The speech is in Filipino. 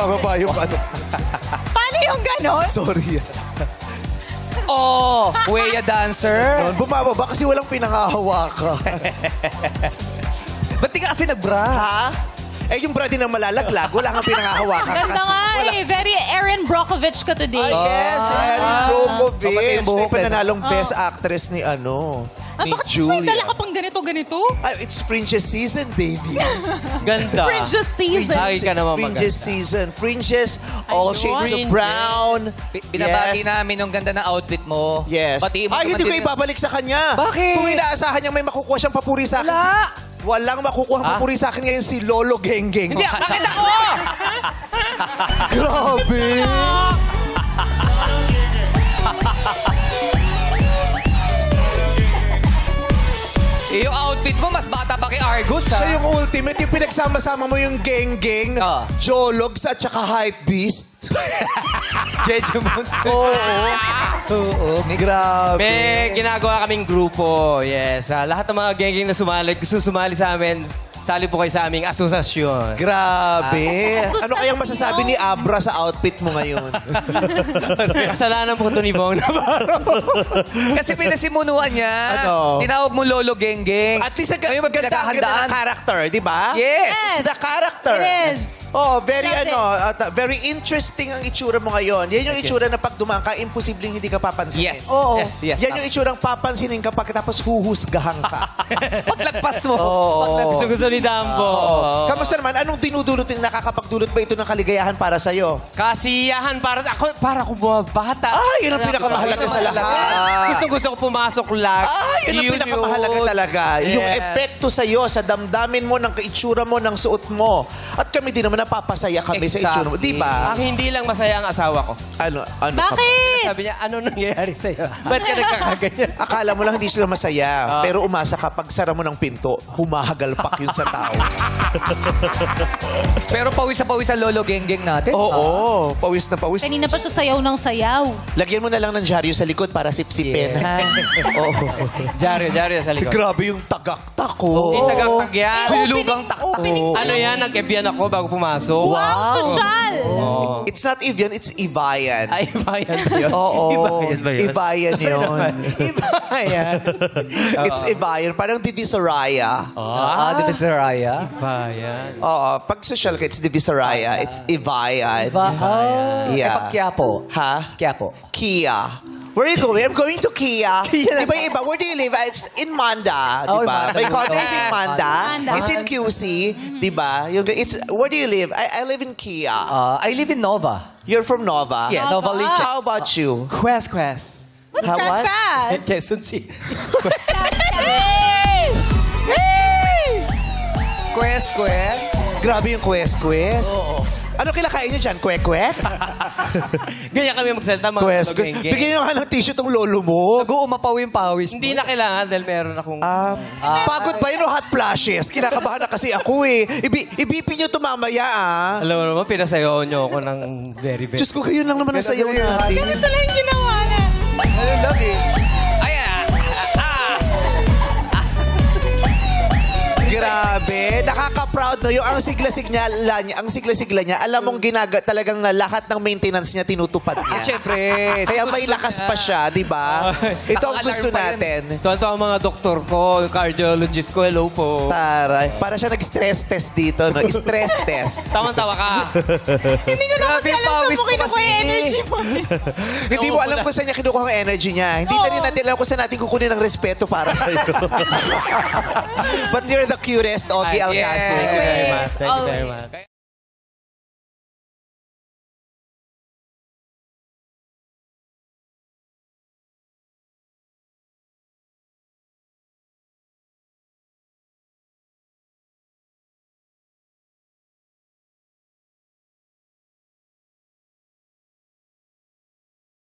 bumababa yung ano. Paano yung ganon? Sorry. Oh, Wea dancer. Noon, bumababa kasi walang pinangahawakan. Ba't di ka kasi nag-bra? Ha? Eh, yung bra din ang malalaglag. Wala kang pinangahawakan. Ganda nga eh. Very Erin Brockovich ka today. Ay, yes. Erin Brockovich. Kapatid buhok, Siya pananalong best actress ni ano. Ni Bakit may Julia. dala ka pang ganito-ganito? Ay, it's Fringes season, baby. Ganda. Fringes season. Lagi ka naman maganda. Fringes season. Fringes, all Ayun. shades of Fringes. brown. Binabati Yes. namin yung ganda ng outfit mo. Yes. Batiin mo Ay, naman hindi ko din- ibabalik sa kanya. Bakit? Kung inaasahan niyang may makukuha siyang papuri sa akin. Wala. Walang makukuha papuri sa akin ngayon si Lolo Genggeng. Hindi, bakit ako? Grabe. Yung outfit mo, mas bata pa kay Argus, ha? Siya yung ultimate, yung pinagsama-sama mo yung Genggeng, Ah. Jologs at saka Hypebeast. Jeju Moon. Oo, grabe. May ginagawa kaming grupo. Yes. Lahat ng mga gengeng na gusto sumali sa amin, sali po kayo sa aming asosasyon. Grabe. Ah. Ano kayang masasabi ni Abra sa outfit mo ngayon? Kasalanan po ito ni Bong Navarro. Kasi pinasimunuan niya. Ano? Tinawag mo Lolo Genggeng. At least Ngayon ba ganda ang pinaghahandaan? character, di ba? Yes. The character. It is. Oh, very Love very interesting ang itsura mo ngayon. Yan yung itsura na pag dumaan ka, imposibleng hindi ka papansinin. Yes. Oo. Yes, yes. Yan yung itsurang papansinin ka pagkatapos huhusgahan ka. Paglagpas mo. Oo. Gusto ni Dambo. Kamusta naman? Anong dinudulot yung nakakapagdulot ba ito ng kaligayahan para sa'yo? Kasiyahan para ko bumabata. Yun ang pinakamahalaga sa lahat. Gusto ko pumasok lang. Yun ang pinakamahalaga talaga. Yung Yes. epekto sa'yo, sa damdamin mo, ng itsura mo, ng suot mo. At kami din naman napapasaya kami sa itsura mo. Di ba? Ang hindi lang masaya ang asawa ko. Ano? Bakit? Sabi niya, ano nangyayari sa'yo? Ba't ka nagkakaganyan? Akala mo lang hindi sila masaya. Pero umasa ka, pag sara mo ng pinto, humahagalpak yun sa tao. Pero pawis ang Lolo Genggeng natin. Oo, pawis na pawis. Kanina pa siya sayaw ng sayaw. Lagyan mo na lang ng dyaryo sa likod para sipsipin, ha? Oo. Jaryo sa likod. Grabe yung tagaktak ko. Hindi tagagtag yan. Lulugang Opening. Ano yan? Nag-ebyan ako bago pumasok. Wow, social. It's not Evian, it's Ibayan. Ay, bayan ba yun? Oo. Ibayan ba yun? Ibayan yun. Ibayan. It's Ibayan. Parang Divisoria. Di ba si Raya? Ibayan. Oo. Pag social ka, it's Divisoria. It's Ibayan. Yeah. Pag Quiapo. Ha? Quiapo. Kia. Where are you going? I'm going to Kia. Di ba yung iba? Where do you live? It's in Manda. Di Oh, in ba? Manda. My condo is in Manda. Manda. It's in QC. Di ba? Where do you live? I live in Kia. I live in Nova. You're from Nova? Yeah, Nova Nova. Liches. How about you? Quest. What's How what? crass? Quezon City. Quest. Grabe yung quest. Oo. Ano kinakain niyo dyan? Kwek-kwek? Ganyan kami magsalita mga Quest. gengeng. Bigyan nyo nga ng tissue tong lolo mo. Nag-uumapaw yung pawis mo. Hindi na kailangan dahil meron akong... Pagod ba yun o hot flashes? Kinakabahan na kasi ako eh. Ibipin nyo ito mamaya ah. Alam mo naman, pinasayaw niyo ako ng very, very... Diyos ko, kayo lang naman ang sayaw natin. Ito lang yung ginawa na. I love it. Grabe. Nakaka-proud no. Yung ang sigla-sigla niya, alam mong talagang lahat ng maintenance niya tinutupad niya. Siyempre. Kaya may lakas pa siya, di ba? Ito ang gusto natin. Tuwan-tuwa ang mga doktor ko, yung cardiologist ko, hello po. Taray. Para siya nag-stress test dito, no? Stress test. Tama-tawa ka. Hindi ko na kasi alam saan pawis mo mo kinukuha yung kasi. energy mo. Hindi mo alam kung saan niya kinukuha ang energy niya. Hindi na rin natin alam kung saan natin kukunin ang respeto para sa'yo. But you're the cutest, Ogie Alcacid. Thank you very much. Thank you very much.